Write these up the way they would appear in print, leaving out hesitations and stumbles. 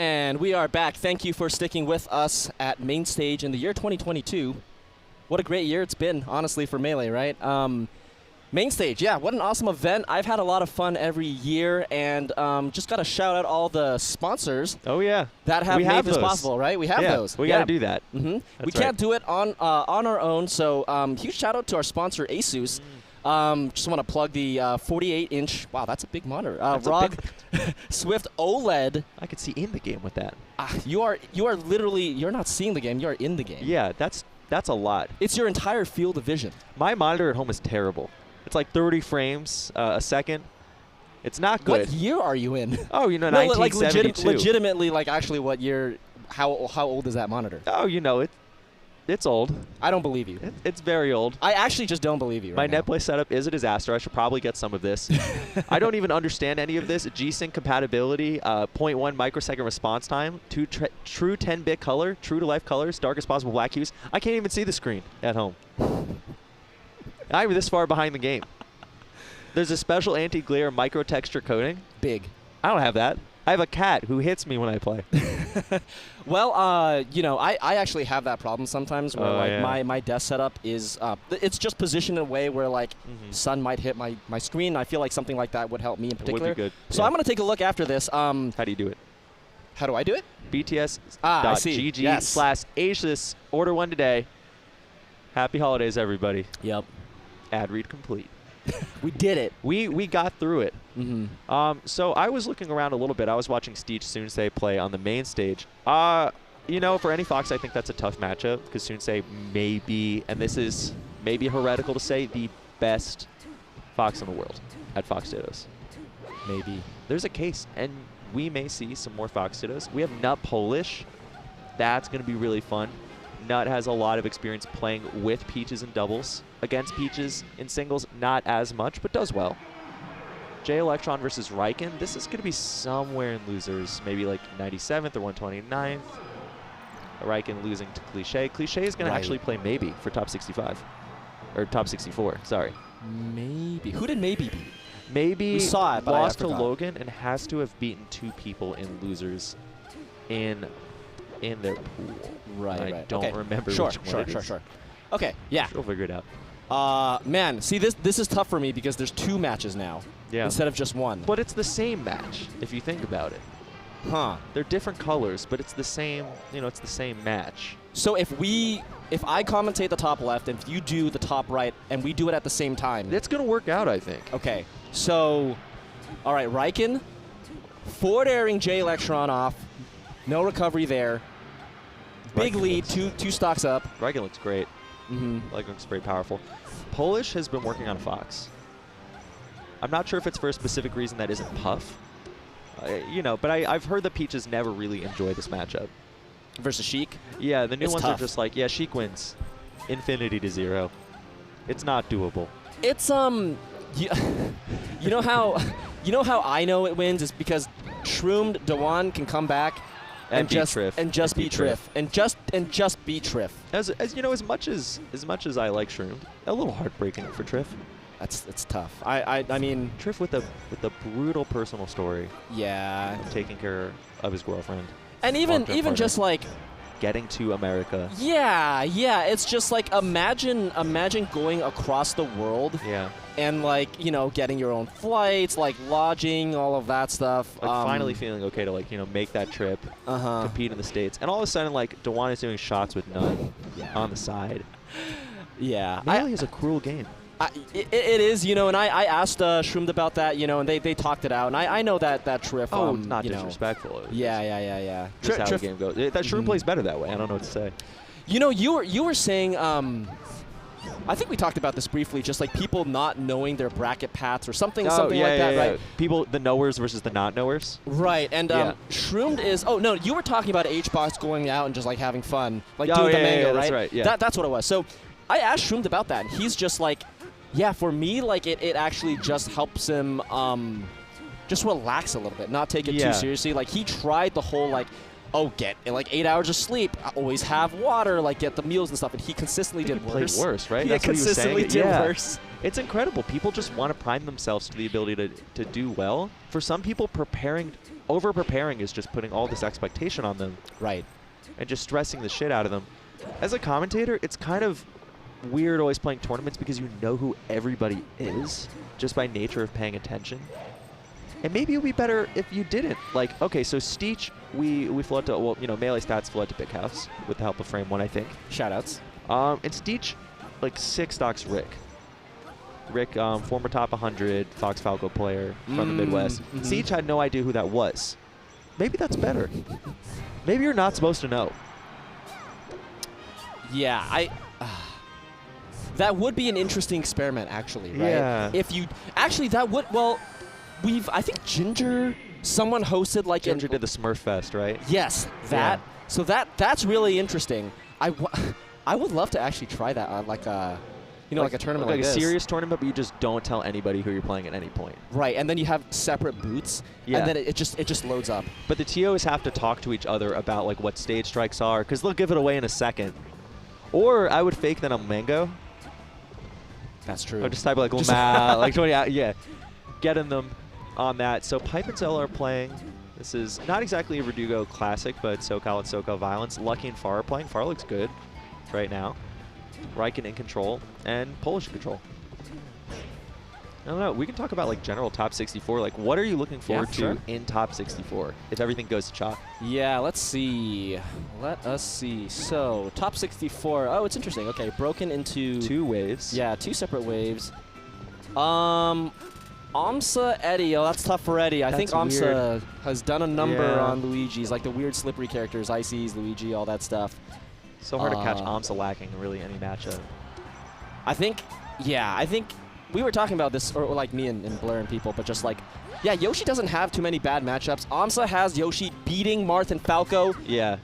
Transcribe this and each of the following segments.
And we are back. Thank you for sticking with us at Mainstage in the year 2022. What a great year it's been, honestly, for Melee, right? Mainstage, yeah, what an awesome event. I've had a lot of fun every year, and just got to shout out all the sponsors. Oh, yeah. That have made this possible, right? We have those. We got to do that. We can't do it on our own, so huge shout out to our sponsor, Asus. Just want to plug the 48-inch. Wow, that's a big monitor. ROG Swift OLED. I could see in the game with that. You are literally, you're not seeing the game. You are in the game. Yeah, that's a lot. It's your entire field of vision. My monitor at home is terrible. It's like 30 frames a second. It's not good. What year are you in? Oh, you know, no, 1972. like legitimately, like actually, what year? How old is that monitor? Oh, you know it's old. I don't believe you. It's very old. I actually just don't believe you. My netplay setup is a disaster. I should probably get some of this. I don't even understand any of this. G-Sync compatibility, 0.1 microsecond response time, true 10-bit color, true-to-life colors, darkest possible black hues. I can't even see the screen at home. I'm this far behind the game. There's a special anti-glare micro-texture coating. Big. I don't have that. I have a cat who hits me when I play. Well, you know, I actually have that problem sometimes where my desk setup is it's just positioned in a way where like sun might hit my screen. I feel like something like that would help me in particular. Would be good. So I'm gonna take a look after this. How do you do it? How do I do it? BTS.gg/Asus. Order one today. Happy holidays, everybody. Yep. Ad read complete. We did it. We got through it. So I was looking around a little bit. I was watching Steech Sunsei play on the main stage. You know, for any Fox, I think that's a tough matchup because Sunsei may be, and this is maybe heretical to say, the best Fox in the world at Fox Dittos. Maybe. There's a case, and we may see some more Fox Dittos. We have Nut Polish. That's going to be really fun. Nut has a lot of experience playing with Peaches in doubles. Against Peaches in singles, not as much, but does well. Joyelectron versus Raikin. This is going to be somewhere in losers, maybe like 97th or 129th. Raikin losing to Cliché. Cliché is going to actually play maybe for top 65. Or top 64, sorry. Maybe. Who did maybe beat? Maybe we saw it, but lost to Logan and has to have beaten 2 people in losers in their pool. I don't remember which one it is. Sure. Okay, yeah. We'll figure it out. Man, see, this is tough for me because there's 2 matches now instead of just 1. But it's the same match, if you think about it. Huh. They're different colors, but it's the same, you know, it's the same match. So if I commentate the top left and if you do the top right and we do it at the same time. It's going to work out, I think. Okay. So, all right, Raikin, forward airing Joyelectron off. No recovery there. Big lead, two stocks up. Raikin looks great. Raikin looks very powerful. Polish has been working on Fox. I'm not sure if it's for a specific reason that isn't Puff. You know, but I've heard that Peaches never really enjoy this matchup. Versus Sheik? Yeah, the new ones tough. are just like, yeah, Sheik wins. Infinity to 0. It's not doable. It's you know how I know it wins is because Shroomed Dewan can come back and just beat Triff. And just beat Triff. As you know, as much as I like Shroomed, a little heartbreaking for Triff. It's tough. I mean, Triff with a brutal personal story. Yeah. Taking care of his girlfriend. And even just like getting to America. Yeah. It's just like imagine going across the world. Yeah. And like, you know, getting your own flights, like lodging, all of that stuff. Like finally feeling okay to like, you know, make that trip, compete in the States. And all of a sudden like Dewan is doing shots with Nut on the side. Yeah. Melee is a cruel game. It is, you know, and I asked Shroomed about that, you know, and they talked it out, and I know that Triff. Oh, not disrespectful. Yeah. Just how the game goes. That Shroom plays better that way. I don't know what to say. You know, you were saying, I think we talked about this briefly, just like people not knowing their bracket paths or something like that, right? People, the knowers versus the not knowers. Right, and Shroomed is. Oh no, you were talking about HBox going out and just like having fun, like doing the mango, right? That's right. Yeah. That's what it was. So I asked Shroomed about that, and he's just like. Yeah, for me, like it actually just helps him just relax a little bit, not take it too seriously. Like he tried the whole like, get like 8 hours of sleep, always have water, like get the meals and stuff, and he consistently did worse. Play worse, right? He consistently did worse. It's incredible. People just want to prime themselves to the ability to do well. For some people, over-preparing is just putting all this expectation on them. Right. And just stressing the shit out of them. As a commentator, it's kind of weird always playing tournaments because you know who everybody is just by nature of paying attention. And maybe it would be better if you didn't. Like, okay, so Steech, we flew out to, well, you know, Melee Stats flew out to Big House with the help of Frame 1, I think. Shoutouts. And Steech, like, 6 stocks Rick. Rick, former top 100 Fox Falco player from the Midwest. Steech had no idea who that was. Maybe that's better. Maybe you're not supposed to know. Yeah, that would be an interesting experiment, actually, right? Yeah. If you actually, that would, well, I think Ginger, someone hosted like Ginger did the Smurf Fest, right? Yes, that. Yeah. So that's really interesting. I would love to actually try that on like a, you know, like a tournament like a this. serious tournament, but you just don't tell anybody who you're playing at any point. Right, and then you have separate booths, and then it just loads up. But the TOs have to talk to each other about like what stage strikes are, because they'll give it away in a second. Or I would fake that I'm Mango. That's true. Or just type like Lamar, like 20 out, yeah. Getting them on that. So Pipe and Xela are playing. This is not exactly a Verdugo classic, but SoCal and SoCal Violence. Lucky and Far are playing. Far looks good right now. Raikin in control and Polish in control. I don't know. We can talk about like general top 64. Like, what are you looking forward to in top 64 if everything goes to chalk? Yeah, let's see. Let us see. So top 64. Oh, it's interesting. Okay, broken into 2 waves. Yeah, 2 separate waves. Amsa, Eddie. Oh, that's tough for Eddie. I think Amsa has done a number on Luigi's, like the weird slippery characters, Ices, Luigi, all that stuff. So hard to catch Amsa lacking in really any matchup. I think we were talking about this, or like me and Blur and people, but just like, yeah, Yoshi doesn't have too many bad matchups. Amsa has Yoshi beating Marth and Falco. Yeah.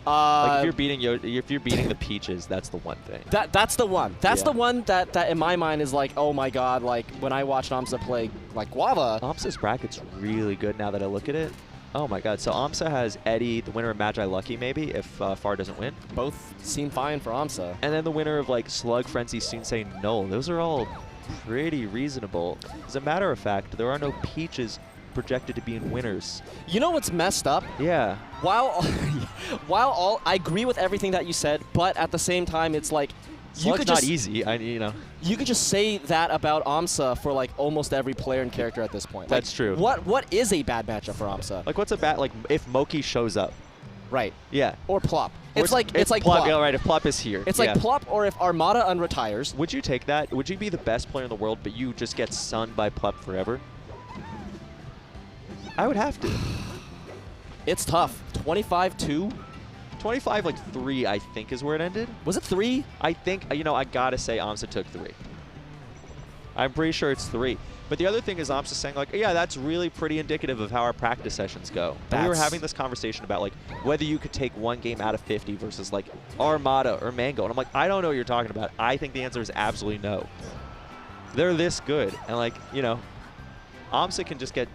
Like if you're beating the Peaches, that's the one thing. That's the one. That's the one that in my mind is like, oh my god, like when I watched Amsa play like Guava. Amsa's bracket's really good now that I look at it. Oh my god. So Amsa has Eddie, the winner of Magi Lucky maybe, if Far doesn't win. Both seem fine for Amsa. And then the winner of like Slug, Frenzy, Sensei, Null. Those are all pretty reasonable. As a matter of fact, there are no Peaches projected to be in winners. You know what's messed up? Yeah. While I agree with everything that you said, but at the same time, it's like Slug's not easy. You know. You could just say that about Amsa for like almost every player and character at this point. That's true. What is a bad matchup for Amsa? Like what's a bad, like if Moki shows up. Right. Yeah. Or Plop. Or it's like Plop. Plop. Yeah, right. If Plop is here. It's like Plop, or if Armada unretires. Would you take that? Would you be the best player in the world, but you just get sunned by Plop forever? I would have to. It's tough. 25-2. 25 like 3, I think, is where it ended. Was it 3? I think, you know, I gotta say Amsa took 3. I'm pretty sure it's 3. But the other thing is Amsa saying like, yeah, that's really pretty indicative of how our practice sessions go. And we were having this conversation about like whether you could take 1 game out of 50 versus like Armada or Mango. And I'm like, I don't know what you're talking about. I think the answer is absolutely no. They're this good. And like, you know, Amsa can just get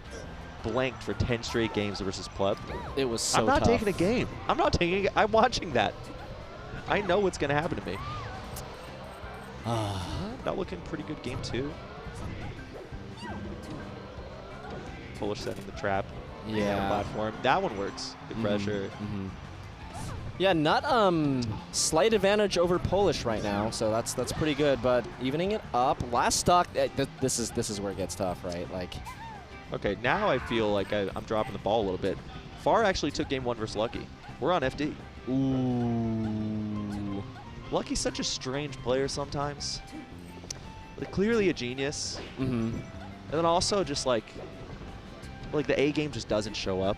blanked for 10 straight games versus Pleb. It was so I'm not tough. taking a game. I'm not taking it. I'm watching that. I know what's going to happen to me. Not looking pretty good game 2. Polish setting the trap. Yeah. Platform. That one works. Good pressure. Yeah, not slight advantage over Polish right now, so that's pretty good. But evening it up. Last stock. This is where it gets tough, right? Like. Okay, now I feel like I'm dropping the ball a little bit. Far actually took game 1 versus Lucky. We're on FD. Ooh. Lucky's such a strange player sometimes. Like, clearly a genius. And then also just like the A game just doesn't show up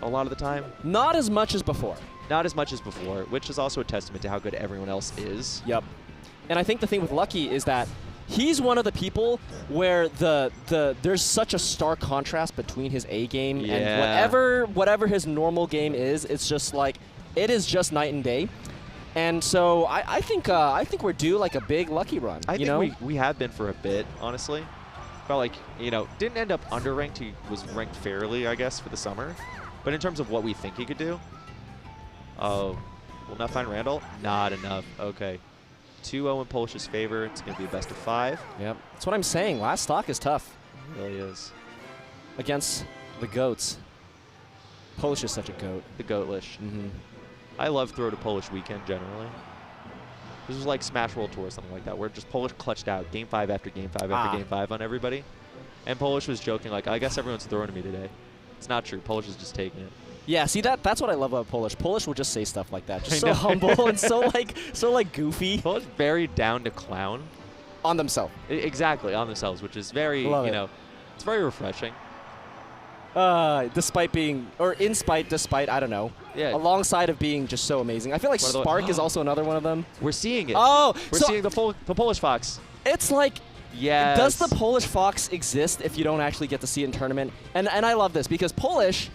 a lot of the time. Not as much as before. Not as much as before, which is also a testament to how good everyone else is. Yep. And I think the thing with Lucky is that he's one of the people where there's such a stark contrast between his A game and whatever his normal game is. It's just like it is just night and day. And so I think we're due like a big Lucky run. I think we have been for a bit, honestly. But like, you know, didn't end up underranked. He was ranked fairly, I guess, for the summer. But in terms of what we think he could do, will not find Randall? Not enough. Okay. 2-0 in Polish's favor. It's going to be a best of 5. Yep. That's what I'm saying. Last stock is tough It really is. against the GOATs. Polish is such a GOAT. The Goatlish. Mm-hmm. I love Throw to Polish weekend generally. This was like Smash World Tour or something like that, where just Polish clutched out game 5 after game 5 after game 5 on everybody. And Polish was joking like, I guess everyone's throwing to me today. It's not true. Polish is just taking it. Yeah, see that's what I love about Polish. Polish will just say stuff like that, just so humble and so like goofy. Polish very down to clown. On themselves. Exactly, on themselves, which is very, it's very refreshing. Despite being, or in spite, despite, I don't know. Yeah. Alongside of being just so amazing. I feel like Spark is also another one of them. We're seeing it. Oh! We're seeing the Polish Fox. It's like, yes. Does the Polish Fox exist if you don't actually get to see it in tournament? And I love this because Polish,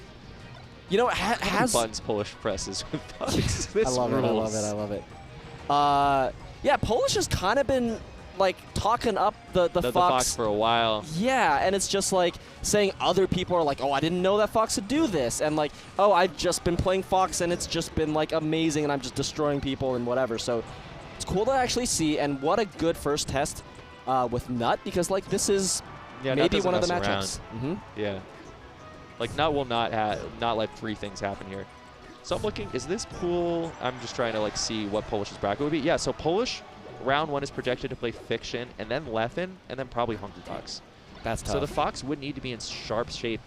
you know, has... Buttons Polish presses with Fox. This I love it, I love it, I love it. Yeah, Polish has kind of been like talking up the Fox for a while. Yeah, and it's just like saying other people are like, oh, I didn't know that Fox would do this, and like, oh, I've just been playing Fox and it's just been like amazing, and I'm just destroying people and whatever. So it's cool to actually see, and what a good first test with Nut, because like this is maybe one of the matchups. Mm-hmm. Yeah, like Nut will not let 3 things happen here. So I'm looking, is this pool? I'm just trying to like see what Polish's bracket would be. Yeah, so Polish. Round 1 is projected to play Fiction, and then Leffen, and then probably Hungry Fox. That's tough. So the Fox would need to be in sharp shape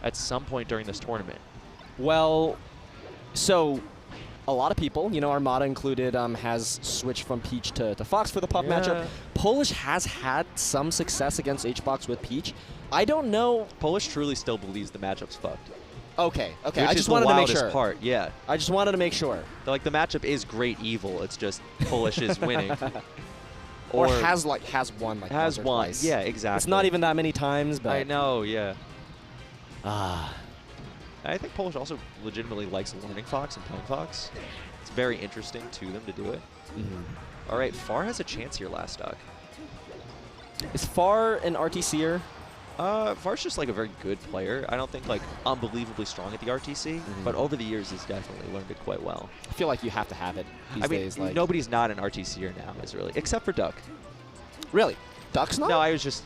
at some point during this tournament. Well, so a lot of people, you know, Armada included, has switched from Peach to Fox for the Pup matchup. Polish has had some success against HBox with Peach. I don't know. Polish truly still believes the matchup's fucked. Okay. Which I just is the wanted to make wildest sure. part, yeah. I just wanted to make sure. Like the matchup is great evil. It's just Polish is winning. Or has won like has once or won. twice. Yeah, exactly. It's not even that many times, but I know, yeah. Ah. I think Polish also legitimately likes learning Fox and playing Fox. It's very interesting to them to do it. Mm-hmm. All right, Far has a chance here last stock. Is Far an RTCer? Far's just like a very good player. I don't think like unbelievably strong at the RTC, but over the years he's definitely learned it quite well. I feel like you have to have it these days. Like nobody's not an RTCer now, is really, except for Duck. Really? Duck's not? No, I was just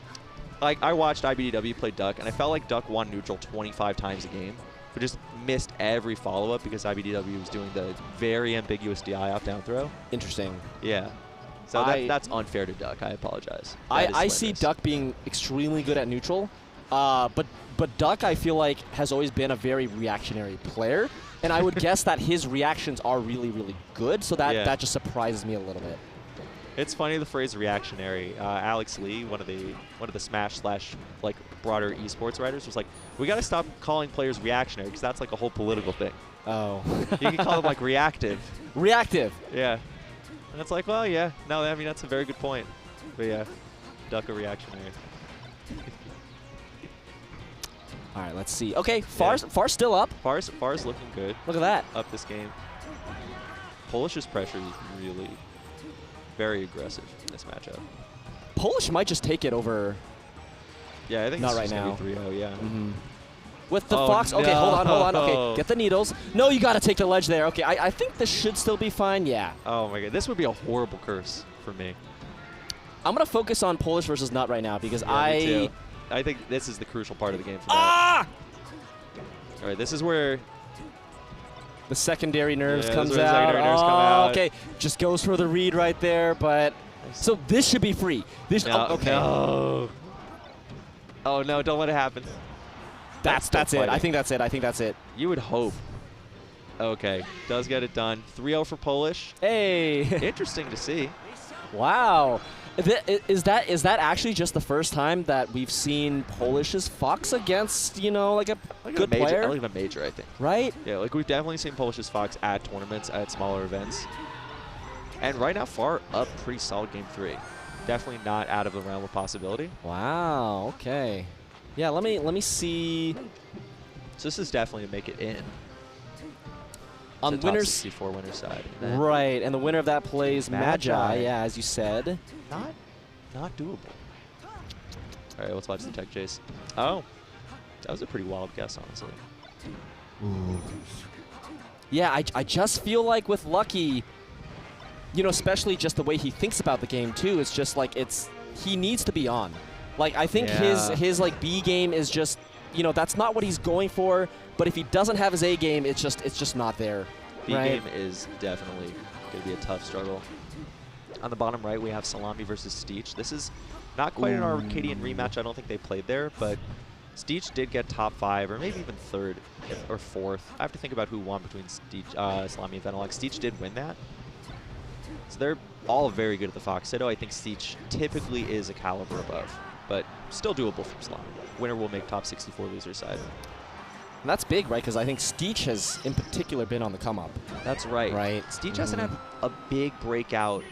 like I watched IBDW play Duck, and I felt like Duck won neutral 25 times a game, but just missed every follow-up because IBDW was doing the very ambiguous DI off down throw. Interesting. Yeah. So that's unfair to Duck. I apologize. I see Duck being extremely good at neutral, but Duck I feel like has always been a very reactionary player, and I would guess that his reactions are really, really good. So that just surprises me a little bit. It's funny the phrase reactionary. Alex Lee, one of the Smash / like broader esports writers, was like, we got to stop calling players reactionary because that's like a whole political thing. Oh. You can call them like reactive. Reactive. Yeah. And it's like, well, yeah. No, I mean, that's a very good point. But yeah, Duck a reactionary. All right, let's see. Okay, Far's still up. Far's looking good. Look at that. Up this game. Polish's pressure is really very aggressive in this matchup. Polish might just take it over. Yeah, I think not it's right just now. 3-0, yeah. Mm-hmm. With the Oh, Fox. Okay, no. hold on. Okay, get the needles. No, you got to take the ledge there. Okay, I think this should still be fine. Yeah. Oh my god, this would be a horrible curse for me. I'm gonna focus on Polish versus Nut right now because Me too. I think this is the crucial part of the game for Ah! All right, this is where the secondary nerves comes this is where the out. secondary nerves come out. Okay, just goes for the read right there, but so this should be free. This okay. No. Oh no, don't let it happen. That's it. I think that's it. You would hope. Okay, does get it done. 3-0 for Polish. Hey. Interesting to see. Wow. Is that actually just the first time that we've seen Polish's Fox against, you know, like a good player? Like a major, I think. Right? Yeah, like we've definitely seen Polish's Fox at tournaments, at smaller events. And right now, Far up pretty solid game 3. Definitely not out of the realm of possibility. Wow, okay. Yeah, let me see. So this is definitely to make it in. On the winners, 64 winner side. Right, and the winner of that plays Magi. Yeah, as you said. Not doable. All right, let's watch the tech chase. Oh, that was a pretty wild guess, honestly. Ooh. Yeah, I just feel like with Lucky, you know, especially just the way he thinks about the game too. It's just like he needs to be on. Like I think his like B game is just, you know, that's not what he's going for. But if he doesn't have his A game, it's just not there. B right? game is definitely going to be a tough struggle. On the bottom right, we have Salami versus Steech. This is not quite an Arcadian rematch. I don't think they played there, but Steech did get top 5, or maybe even 3rd or 4th. I have to think about who won between Steech, Salami and Venelok. Steech did win that. So they're all very good at the Fox Ditto. I think Steech typically is a caliber above, but still doable from Salami. Winner will make top 64 loser side. And that's big, right? Because I think Steech has, in particular, been on the come-up. That's right. Right. Steech hasn't had a big breakout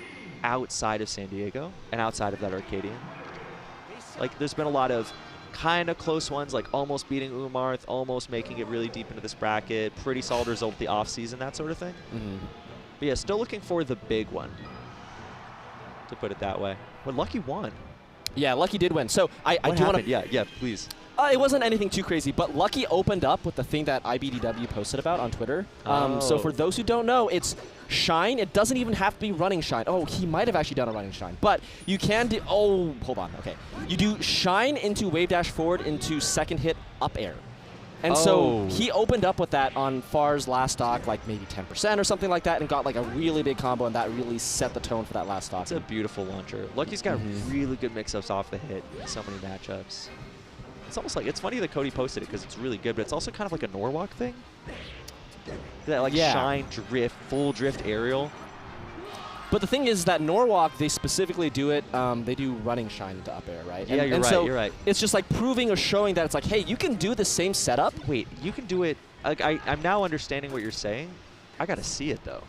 outside of San Diego and outside of that Arcadian. Like, there's been a lot of kind of close ones, like almost beating Umarth, almost making it really deep into this bracket, pretty solid result the offseason, that sort of thing. But yeah, still looking for the big one, to put it that way. Well, Lucky won. Yeah, Lucky did win. So I do want to... Yeah, please. It wasn't anything too crazy, but Lucky opened up with the thing that IBDW posted about on Twitter. So for those who don't know, it's Shine. It doesn't even have to be running Shine. Oh, he might have actually done a running Shine. But you can do... Oh, hold on. Okay. You do Shine into wave dash forward into second hit up air. And so he opened up with that on Far's last stock, like maybe 10% or something like that, and got like a really big combo, and that really set the tone for that last stock. It's a beautiful launcher. Lucky's got really good mix-ups off the hit in so many matchups. It's almost like, it's funny that Cody posted it because it's really good, but it's also kind of like a Norwalk thing. That like Shine, drift, full drift aerial. But the thing is that Norwalk, they specifically do it, they do running Shine into up air, right? Yeah, you're right. It's just like proving or showing that it's like, hey, you can do the same setup. Wait, you can do it. Like, I'm now understanding what you're saying. I got to see it, though.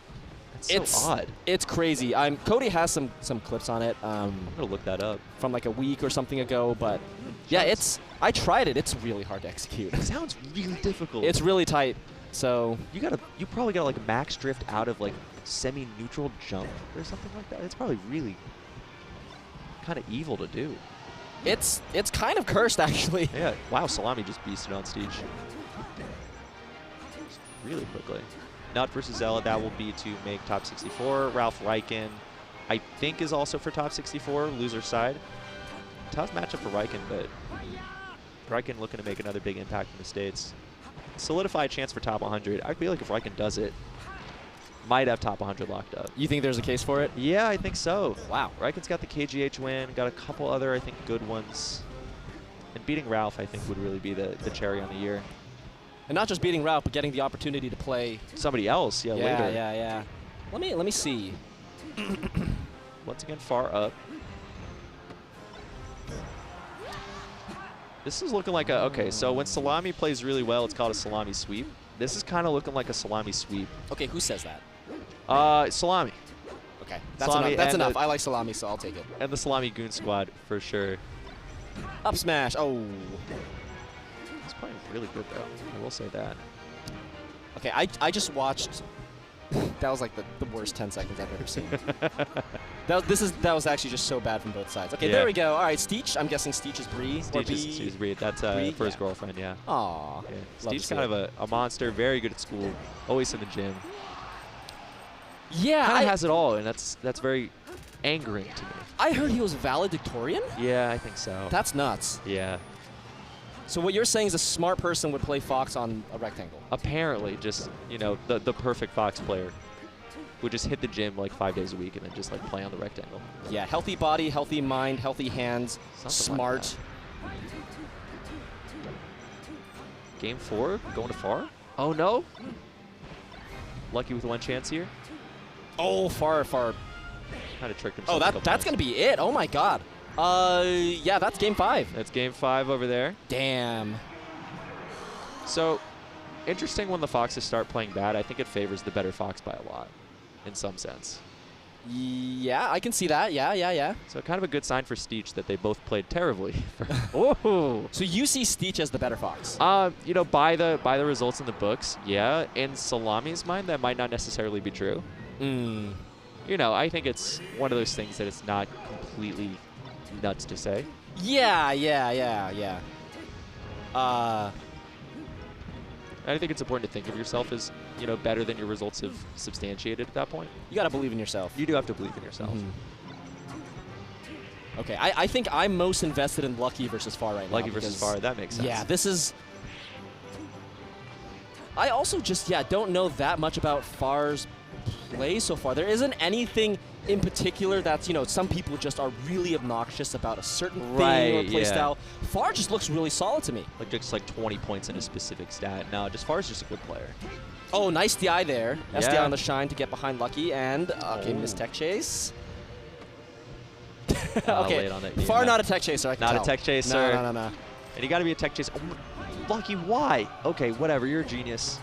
It's so odd. It's crazy. Cody has some clips on it. I'm going to look that up. From like a week or something ago, but yeah, I tried it. It's really hard to execute. It sounds really difficult. It's really tight. So you probably got to like max drift out of like semi-neutral jump or something like that. It's probably really kind of evil to do. It's kind of cursed, actually. Yeah. Wow, Salami just beasted on Steech. Really quickly. Nut versus Xela, that will be to make top 64. Ralph Raikin, I think, is also for top 64, loser side. Tough matchup for Raikin, but Raikin looking to make another big impact in the States. Solidified chance for top 100. I feel like if Raikin does it, might have top 100 locked up. You think there's a case for it? Yeah, I think so. Wow. Raikin's got the KGH win, got a couple other, I think, good ones. And beating Ralph, I think, would really be the cherry on the year. And not just beating Ralph, but getting the opportunity to play somebody else, later. Yeah. Let me see. Once again, far up. This is looking like a, okay, so when Salami plays really well, it's called a Salami sweep. This is kind of looking like a Salami sweep. Okay, who says that? Salami. Okay, that's enough. I like Salami, so I'll take it. And the Salami Goon Squad, for sure. Up smash, oh. It's playing really good, though. I will say that. Okay, I just watched. That was like the worst 10 seconds I've ever seen. that was actually just so bad from both sides. Okay, there we go. All right, Steech. I'm guessing Steech is Bree. Steech is Bree. That's for his girlfriend, yeah. Aw. Yeah. Steech's kind of a monster, very good at school, always in the gym. Yeah, kind of has it all, and that's very angering to me. I heard he was valedictorian? Yeah, I think so. That's nuts. Yeah. So what you're saying is a smart person would play Fox on a rectangle? Apparently, just, you know, the perfect Fox player would just hit the gym like 5 days a week and then just like play on the rectangle. Yeah, healthy body, healthy mind, healthy hands, smart. Like Game 4, going to far? Oh no! Lucky with one chance here. Oh, far. Kind of tricked himself. Oh, that's going to be it. Oh my god. Yeah, that's game 5. That's game 5 over there. Damn. So, interesting when the Foxes start playing bad. I think it favors the better Fox by a lot, in some sense. Yeah, I can see that. Yeah. So kind of a good sign for Steech that they both played terribly. Oh. So you see Steech as the better Fox? You know, by the results in the books, yeah. In Salami's mind, that might not necessarily be true. You know, I think it's one of those things that it's not completely nuts to say. Yeah. I think it's important to think of yourself as, you know, better than your results have substantiated at that point. You got to believe in yourself. You do have to believe in yourself. Okay, I think I'm most invested in Lucky versus Far right now. Lucky versus Far, that makes sense. Yeah, this is... I also just, don't know that much about Far's play so far. There isn't anything in particular that's, you know, some people just are really obnoxious about a certain thing or play style. Far just looks really solid to me. Like just like 20 points in a specific stat. No, just Far's just a good player. Oh, nice DI there. Yeah. SDI on the shine to get behind Lucky, and okay, missed tech chase. Okay, late on it. Far not a tech chaser, I can Not tell. a tech chaser. No. And you got to be a tech chaser. Oh, Lucky, why? Okay, whatever, you're a genius.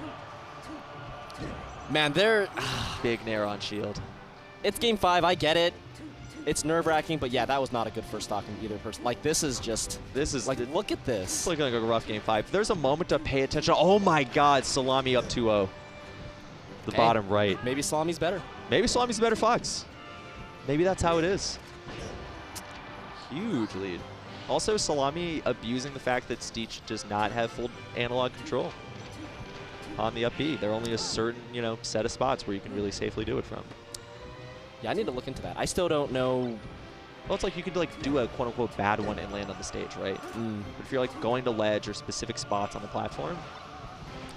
Man, they're... Big nair on shield. It's game 5, I get it. It's nerve-wracking, but yeah, that was not a good first stock in either person. Like, this is just... This is... Like, look at this. It's looking like a rough game 5. There's a moment to pay attention. Oh my god, Salami up 2-0. The bottom right. Maybe Salami's better. Maybe Salami's a better Fox. Maybe that's how it is. Huge lead. Also, Salami abusing the fact that Steech does not have full analog control on the up B. There are only a certain, you know, set of spots where you can really safely do it from. Yeah, I need to look into that. I still don't know. Well, it's like you could like do a quote-unquote bad one and land on the stage, right? But if you're like going to ledge or specific spots on the platform,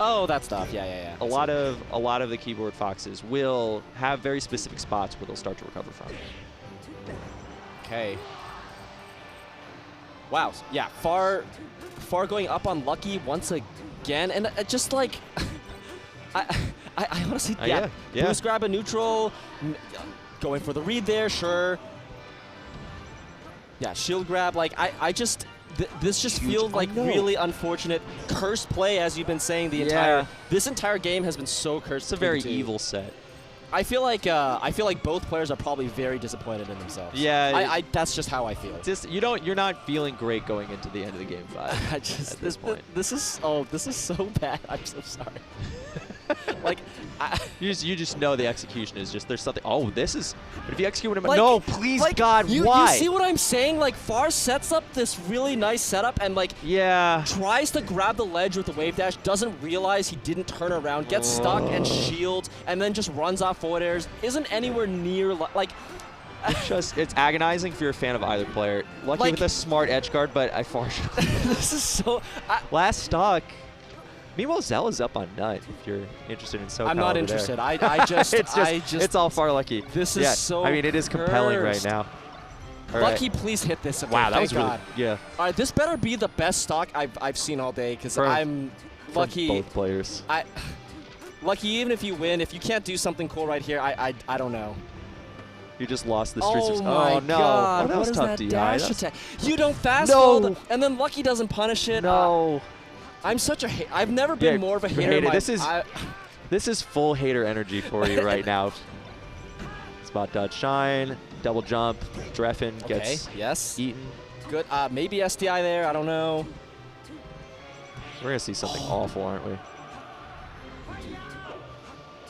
oh, that stuff. Yeah. a lot of the keyboard Foxes will have very specific spots where they'll start to recover from. Okay. Wow. Yeah, Far going up on Lucky once again, and just like, I honestly, yeah. Boost grab a neutral, going for the read there, sure. Yeah, shield grab. Like I just, this just feels like really unfortunate, cursed play, as you've been saying the entire. This entire game has been so cursed. It's a very evil set. I feel like both players are probably very disappointed in themselves. Yeah, that's just how I feel. Just you're not feeling great going into the end of the game 5. At this point, this is so bad. I'm so sorry. Like, you just know the execution is just there's something. Oh, this is. But if you execute him, like, no, please, like, God, you why? You see what I'm saying? Like, Far sets up this really nice setup and like tries to grab the ledge with the wave dash, doesn't realize he didn't turn around, gets stuck and shields, and then just runs off forward airs. Isn't anywhere near like. It's agonizing if you're a fan of either player. Lucky like, with a smart edge guard, but I far. This is so. Last stock. Meanwhile, Xela's up on Nut. If you're interested in SoCal, I'm not interested. I just, it's all Far Lucky. This is so. I mean, it is compelling right now. Lucky, please hit this. Okay, wow, that was God. really All right, this better be the best stock I've seen all day because I'm Lucky. Both players. Lucky, even if you win, if you can't do something cool right here, I don't know. You just lost the streets. Oh my God! Oh, that was what tough is that DI. dash attack? You don't fast hold, and then Lucky doesn't punish it. No. I'm such a I've never been more of a hater. This is full hater energy for you right now. Spot dodge shine, double jump, Dreffen gets eaten. Good. Maybe SDI there. I don't know. We're gonna see something awful, aren't we?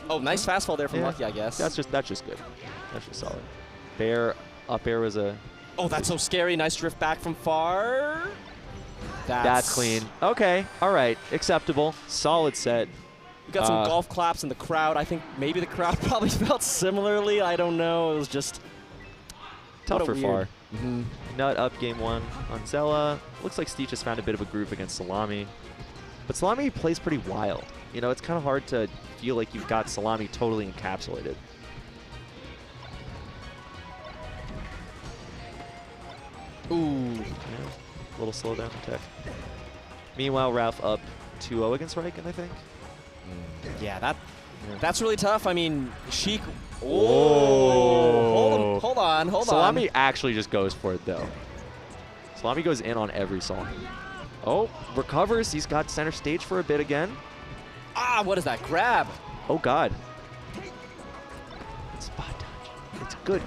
Oh, nice fastfall there from Lucky, I guess. That's just good. That's just solid. Bear up air was a. Oh, that's so scary. Nice drift back from Far. That's clean. Okay, all right, acceptable. Solid set. We got some golf claps in the crowd. I think maybe the crowd probably felt similarly. I don't know. It was just tough for Far. Mm-hmm. Nut up game 1 on Xela. Looks like Steech has found a bit of a groove against Salami. But Salami plays pretty wild. You know, it's kind of hard to feel like you've got Salami totally encapsulated. Ooh. Yeah, a little slow down tech. Meanwhile, Ralph up 2-0 against Raikin, I think. Yeah, that's really tough. I mean, Sheik. Oh, hold on. Salami actually just goes for it, though. Salami goes in on every song. Oh, recovers. He's got center stage for a bit again. Ah, what is that? Grab. Oh, God. Spot dodge. It's good.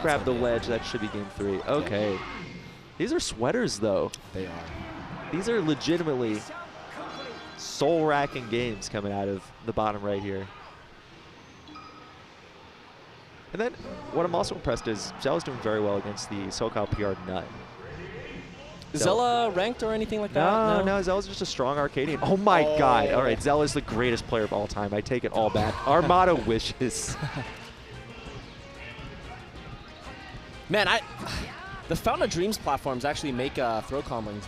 Grab the ledge. That should be game 3. Okay. These are sweaters, though. They are. These are legitimately soul-racking games coming out of the bottom right here. And then what I'm also impressed is Xela's doing very well against the SoCal PR Nut. Xela ranked or anything like that? No, Xela's just a strong Arcadian. Oh my God. All right, Xela's the greatest player of all time. I take it all back. Armada wishes. Man, the Fountain of Dreams platforms actually make throw combos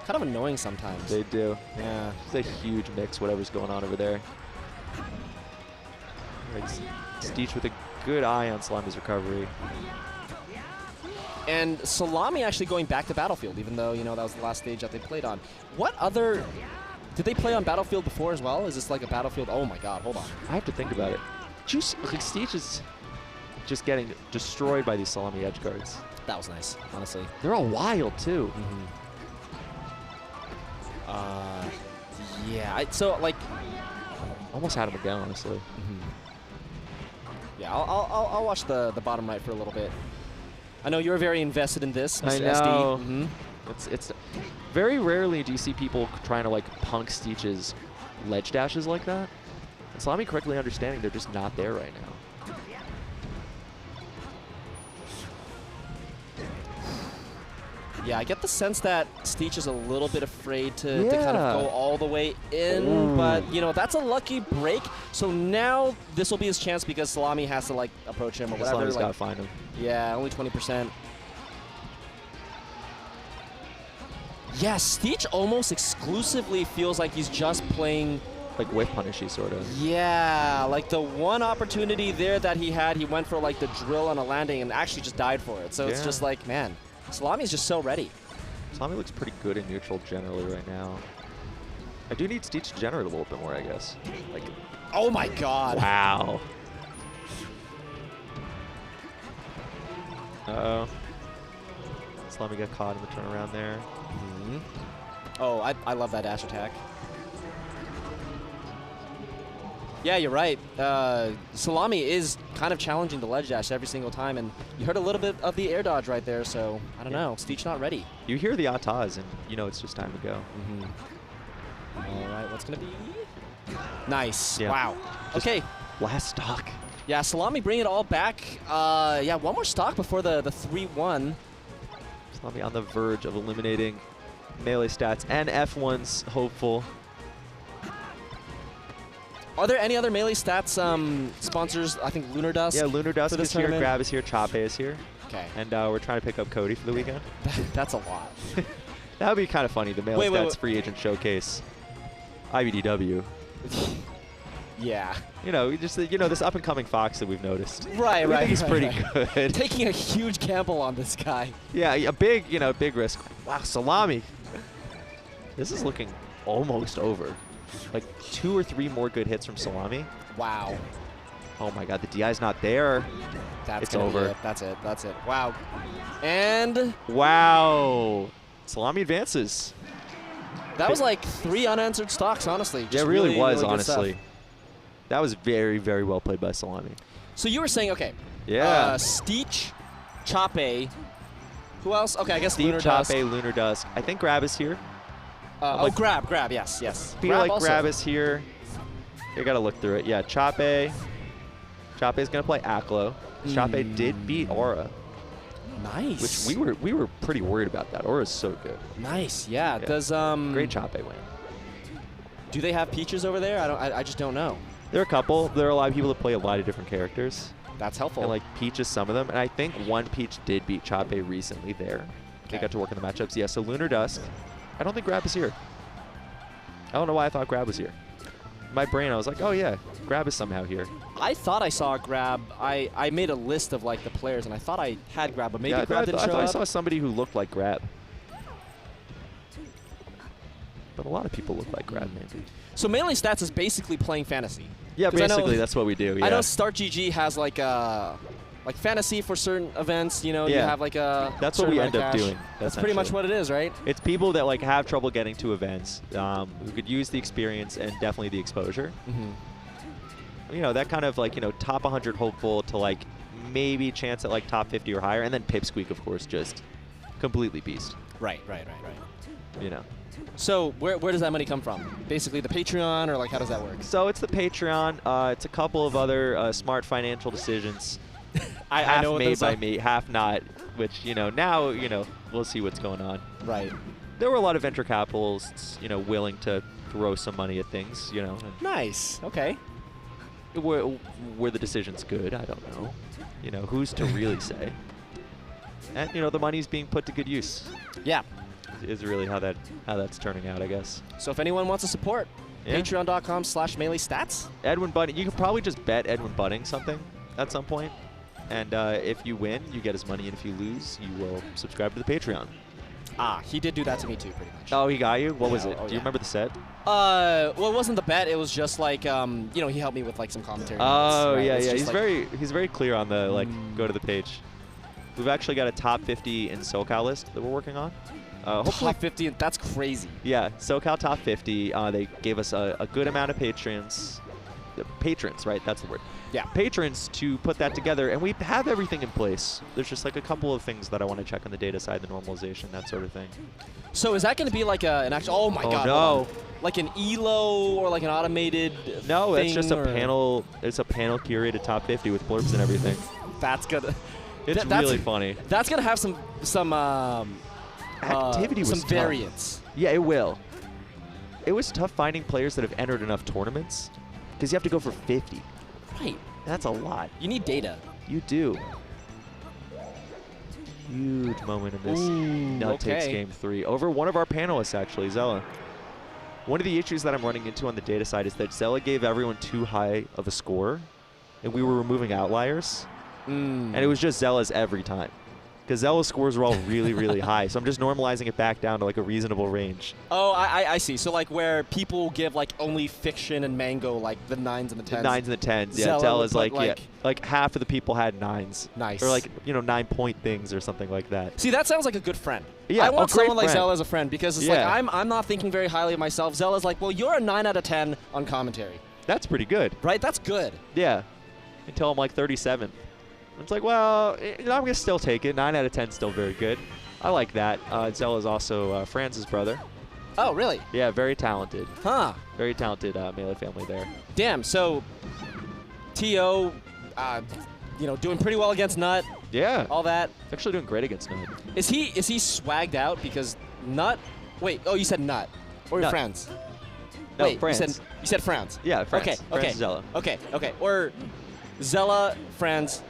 kind of annoying sometimes. They do. Yeah. It's a huge mix, whatever's going on over there. Right, Steech with a good eye on Salami's recovery. And Salami actually going back to Battlefield, even though, that was the last stage that they played on. What other... Did they play on Battlefield before as well? Is this like a Battlefield? Oh my God, hold on. I have to think about it. Steech is just getting destroyed by these Salami edge guards. That was nice, honestly. They're all wild, too. Yeah, so, like... Almost had him again, honestly. Yeah, I'll watch the bottom right for a little bit. I know you're very invested in this, Mr. I know. SD. It's very rarely do you see people trying to like punk Steech's ledge dashes like that. And Salami correctly understanding they're just not there right now. Yeah, I get the sense that Steech is a little bit afraid to kind of go all the way in, but, that's a lucky break. So now this will be his chance because Salami has to, like, approach him or whatever. Salami's got to find him. Yeah, only 20%. Yeah, Steech almost exclusively feels like he's just playing... Like whiff punishy, sort of. Yeah, like the one opportunity there that he had, he went for, like, the drill on a landing and actually just died for it. So it's just like, man... Salami is just so ready. Salami looks pretty good in neutral generally right now. I do need Steech to generate a little bit more, I guess. Like, oh my God! Wow. Uh-oh. Salami got caught in the turnaround there. Oh, I love that dash attack. Yeah, you're right. Salami is kind of challenging the ledge dash every single time, and you heard a little bit of the air dodge right there, so I don't know. Steech not ready. You hear the atas, and you know it's just time to go. All right, what's going to be? Nice. Yeah. Wow. Just okay. Last stock. Yeah, Salami bring it all back. Yeah, one more stock before the 3-1. Salami on the verge of eliminating Melee Stats and F1's hopeful. Are there any other Melee Stats sponsors? I think Lunar Dusk. Yeah, Lunar Dusk is here, tournament? Grab is here, Chape is here. Okay. And we're trying to pick up Cody for the weekend. That's a lot. That would be kind of funny, the Melee Stats free agent showcase. IBDW. Yeah. This up-and-coming Fox that we've noticed. Right, I think he's pretty good. Taking a huge gamble on this guy. Yeah, a big risk. Wow, Salami. This is looking almost over. Like 2 or 3 more good hits from Salami. Wow. Oh my God, the DI's not there. It's over. That's it. Wow. And wow. Salami advances. That was like 3 unanswered stocks, honestly. Yeah, it really was, really honestly. That was very, very well played by Salami. So you were saying, okay. Yeah. Steech, Chape. Who else? Okay, I guess Steech, Lunar Dusk. Chape, Lunar Dusk. I think Grab is here. Grab, yes. Feel like Grab is here. You gotta look through it. Yeah, Chape. Chape is gonna play Aklo. Chape did beat Aura. Nice. Which we were pretty worried about that. Aura's so good. Nice, yeah. Does great Chape win. Do they have Peaches over there? I just don't know. There are a couple. There are a lot of people that play a lot of different characters. That's helpful. And like Peach is some of them. And I think one Peach did beat Chape recently there. They got to work in the matchups. Yeah, so Lunar Dusk. I don't think Grab is here. I don't know why I thought Grab was here. In my brain, I was like, oh yeah, Grab is somehow here. I thought I saw Grab. I made a list of like the players, and I thought I had Grab, but maybe Grab didn't show up. I saw somebody who looked like Grab. But a lot of people look like Grab, maybe. So Melee Stats is basically playing fantasy. Yeah, basically that's what we do. Yeah. I know Start GG has like fantasy for certain events. You have like a. That's what we end up doing. That's pretty much what it is, right? It's people that like have trouble getting to events, who could use the experience and definitely the exposure. That kind of top 100 hopeful to like maybe chance at like top 50 or higher, and then Pipsqueak, of course, just completely beast. Right. So where does that money come from? Basically the Patreon, or like how does that work? So it's the Patreon. It's a couple of other smart financial decisions. I know half made by me, half not. which, you know, now, you know, we'll see what's going on. Right. There were a lot of venture capitalists, you know, willing to throw some money at things, you know. Nice. Okay. Were the decisions good? I don't know. You know, who's to really say? And, you know, the money's being put to good use. Yeah. Is really how that's turning out, I guess. So if anyone wants to support, Yeah. patreon.com/MeleeStats. Edwin Budding, you could probably just bet Edwin Budding something at some point. And if you win, you get his money. And if you lose, you will subscribe to the Patreon. Ah, he did do that to me too, pretty much. Oh, he got you? What was Yeah, it? oh, Do you remember the set? Well, it wasn't the bet. It was just like, you know, he helped me with like some commentary. Oh, right? yeah, It's yeah. just He's very clear on the, like, go to the page. We've actually got a top 50 in SoCal list that we're working on. Hopefully, top 50. That's crazy. yeah, SoCal top 50. They gave us a good amount of patrons, right? That's the word. Yeah. Patrons to put that together, and we have everything in place. There's just like a couple of things that I want to check on the data side, the normalization, that sort of thing. So is that going to be like an actual? Oh my God! No, hold on. Like an ELO or like an automated? no, it's thing just a or- panel. It's a panel curated top 50 with blurbs and everything. That's gonna. It's that's really funny. That's gonna have some Activity was some tough. variance. Yeah, it will. It was tough finding players that have entered enough tournaments because you have to go for 50. Right. That's a lot. You need data. You do. Huge moment in this Nut Takes okay. Game 3 over one of our panelists, actually, Xela. One of the issues that I'm running into on the data side is that Xela gave everyone too high of a score, and we were removing outliers, and it was just Xela's every time. Because Xela's scores were all really, really high, so I'm just normalizing it back down to like a reasonable range. Oh, I see. So like where people give like only Fiction and Mango like the 9s and the 10s. The 9s and the 10s, yeah. Xela Xela's would like, put, yeah, like- like half of the people had 9s. Nice. Or like, you know, 9-point things or something like that. See, that sounds like a good friend. Yeah, I want a great someone like friend. Xela as a friend because it's Yeah. like I'm not thinking very highly of myself. Xela's like, well, you're a 9 out of 10 on commentary, That's pretty good. right? That's good. Yeah. Until I'm like 37th. It's like, well, I'm going to still take it. 9 out of 10 is still very good. I like that. Xela is also Franz's brother. Oh, really? Yeah, very talented. Huh. Very talented Melee family there. Damn. So, To, you know, doing pretty well against Nut. Yeah. All that. Actually doing great against Nut. Is he swagged out because Nut? Wait. Oh, you said Nut or Nut. Franz? No, Wait, Franz. You said Franz. Yeah, Franz. Okay. Franz Okay. Xela. Okay. Okay. Or Xela, Franz.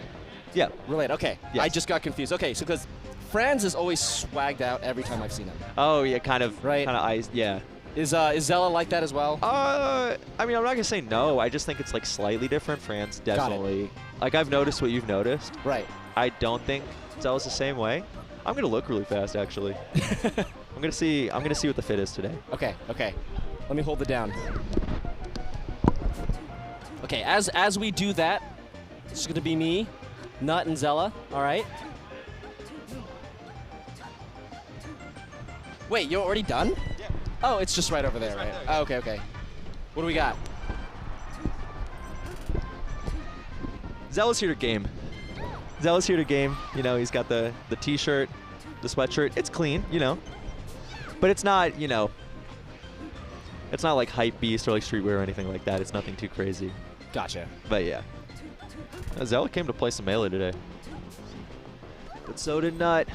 Yeah. Related. Okay. Yes. I just got confused. Okay. So because Franz is always swagged out every time I've seen him. Oh, yeah, kind of. Right. Kind of iced. Yeah. Is Xela like that as well? I mean, I'm not going to say no. I just think it's like slightly different. Franz definitely. Like, I've noticed what you've noticed. Right. I don't think Xela's the same way. I'm going to look really fast, actually. I'm going to see what the fit is today. Okay. Okay. Let me hold it down. Okay. As we do that, it's going to be me, Nut, and Xela. All right. Wait, you're already done? Yeah. Oh, it's just right over there, right? there, Oh, okay, okay. What do we got? Xela's here to game. Xela's here to game. You know, he's got the T-shirt, the sweatshirt. It's clean, you know. But it's not, you know, it's not like Hype Beast or like Streetwear or anything like that. It's nothing too crazy. Gotcha. But yeah. Xela came to play some Melee today. But so did Nut.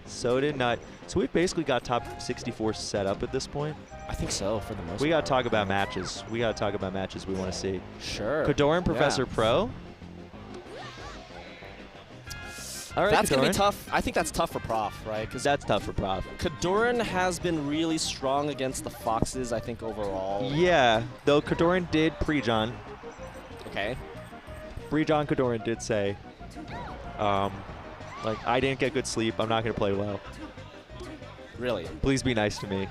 So did Nut. So we've basically got top 64 set up at this point. I think so, for the most We part. got to talk about matches. We got to talk about matches we want to see. Sure. Kadoran Professor Yeah. Pro. All right, That's going to be Kadoran. tough. I think that's tough for Prof, right? Because That's tough for Prof. Kadoran has been really strong against the Foxes, I think, overall. Yeah, though Kadoran did pre-John. Okay. Pre-John Kadoran did say, like, I didn't get good sleep. I'm not going to play well. Really? Please be nice to me.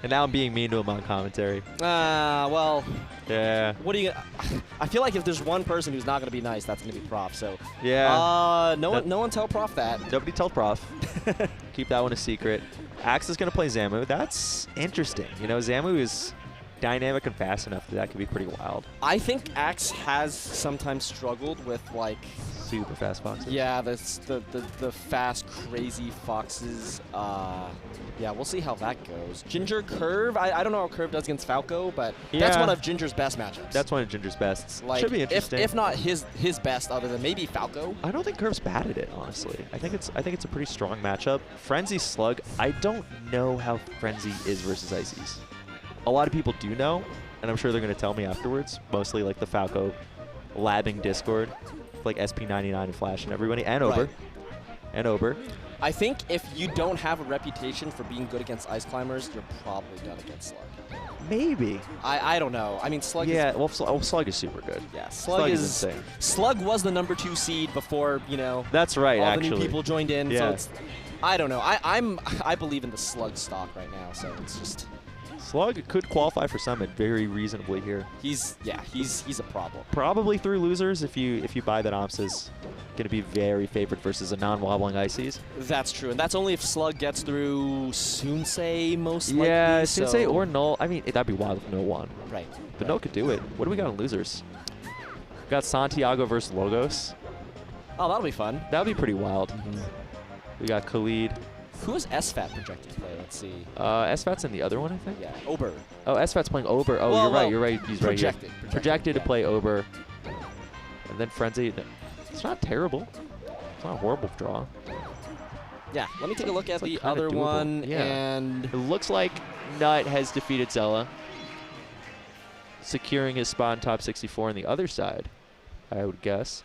And now I'm being mean to him on commentary. Well, Yeah. what are you I feel like if there's one person who's not going to be nice, that's going to be Prof. So, Yeah. no one tell Prof that. Nobody tell Prof. Keep that one a secret. Axe is going to play Zamu. That's interesting. You know, Zamu is dynamic and fast enough that could be pretty wild. I think Axe has sometimes struggled with like Super fast foxes. yeah, the fast crazy foxes. Yeah, we'll see how that goes. Ginger Curve, I don't know how Curve does against Falco, but that's Yeah. one of Ginger's best matchups. That's one of Ginger's bests. like Should be interesting. if not his best, other than maybe Falco. I don't think Curve's bad at it, honestly. I think it's a pretty strong matchup. Frenzy Slug, I don't know how Frenzy is versus Ices. A lot of people do know, and I'm sure they're going to tell me afterwards, mostly like the Falco labbing Discord, like SP99 and Flash and everybody, and Ober. Right. And Ober. I think if you don't have a reputation for being good against Ice Climbers, you're probably done against Slug. Maybe. I don't know. I mean, Slug Yeah, is... well, Slug is super good. Yeah, Slug is insane. Slug was the #2 seed before, you know, That's right, all actually. the new people joined in. So Yeah. it's, I don't know. I believe in the Slug stock right now, so it's just... Slug could qualify for Summit very reasonably here. He's a problem. Probably through losers if you buy that Ops is going to be very favored versus a non-wobbling Ices. That's true, and that's only if Slug gets through Sunsei most likely. Yeah, so Sensei or Null. I mean, that'd be wild if Null won. right. But Null could do it. What do we got on losers? We got Santiago versus Logos. Oh, that'll be fun. That would be pretty wild. We got Khalid. Who is SFAT projected to play? Let's see. SFAT's in the other one, I think. Yeah, Ober. Oh, SFAT's playing Ober. Oh, Well, you're right. He's right here. Projected to yeah. play Ober. And then Frenzy. It's not terrible. It's not a horrible draw. Yeah, let me take a look at It's, like, the kinda other doable. one. Yeah. And It looks like Nut has defeated Xela, securing his spot in top 64 on the other side, I would guess.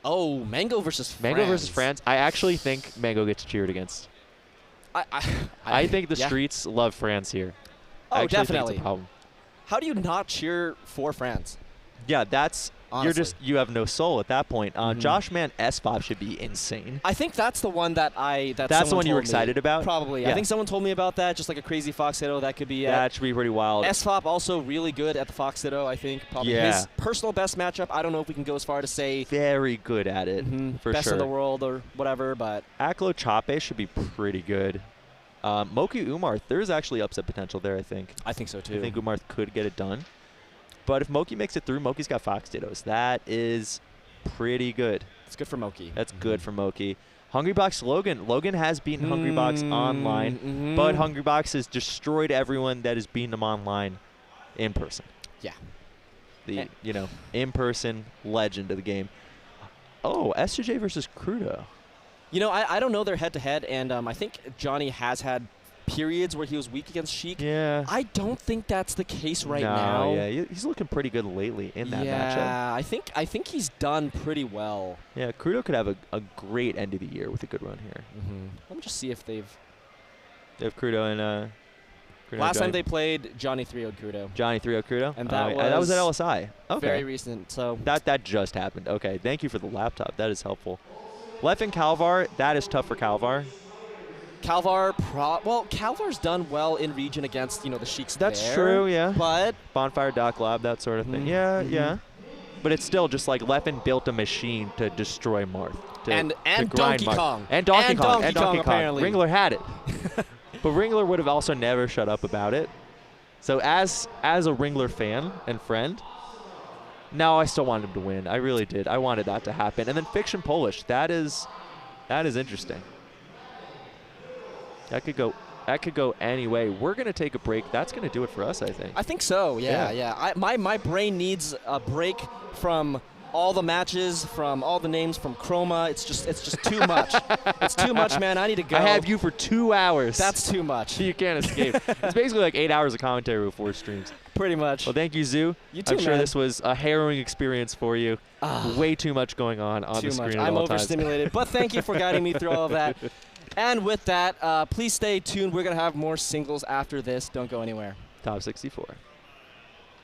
oh, Mango versus Franz. Mango versus Franz. I actually think Mango gets cheered against. I think the yeah. streets love Franz here. Oh, I actually think definitely. it's a problem. How do you not cheer for Franz? Yeah, that's Honestly. you have no soul at that point. Mhm. Josh Man S5 should be insane. I think that's the one that That's the someone one you were told me. excited about? Probably. Yeah. I think someone told me about that, just like a crazy Fox Hito. That could be it. That should be pretty wild. SFOP also really good at the Fox Hito, I think. Probably Yeah. his personal best matchup. I don't know if we can go as far to say Very good at it, for best sure. in the world or whatever, but Aklo Chape should be pretty good. Moki Umar, there's actually upset potential there, I think. I think so too. I think Umar could get it done. But if Moki makes it through, Moki's got Fox Dittos. That is pretty good. It's good for Moki. That's good for Moki. Hungrybox Logan. Logan has beaten Hungrybox online, but Hungrybox has destroyed everyone that has beaten him online in person. Yeah. The, in-person legend of the game. Oh, SJ versus Crudo. You know, I don't know their head-to-head, and I think Johnny has had periods where he was weak against Sheik. Yeah. I don't think that's the case right No, now. Yeah, he's looking pretty good lately in that matchup. Yeah, I think he's done pretty well. Yeah, Crudo could have a great end of the year with a good run here. Let me just see if they've... They have Crudo and Crudo Last and time they played, Johnny 3-0'd Crudo. Johnny 3-0 Crudo? And that that was at was LSI. Okay. Very recent, so... That just happened. Okay, thank you for the laptop. That is helpful. Left and Calvar, that is tough for Calvar. Calvar's done well in region against, the Sheiks That's there, true, yeah. But Bonfire, Doc Lab, that sort of thing. Yeah. But it's still just like Leffen built a machine to destroy Marth. And grind Donkey Marth. Kong. And Donkey Kong. Apparently. Ringler had it. But Ringler would have also never shut up about it. So as a Ringler fan and friend, no, I still wanted him to win. I really did. I wanted that to happen. And then Fiction Polish. That is interesting. That could go any way. We're going to take a break. That's going to do it for us, I think. I think so, yeah. My brain needs a break from all the matches, from all the names, from Chroma. It's just too much. It's too much, man. I need to go. I have you for 2 hours. That's too much. You can't escape. It's basically like 8 hours of commentary before streams. Pretty much. Well, thank you, Zoo. You too, I'm sure man. this was a harrowing experience for you. Way too much going on the screen at I'm all times. overstimulated, but thank you for guiding me through all of that. And with that, please stay tuned. We're going to have more singles after this. Don't go anywhere. Top 64.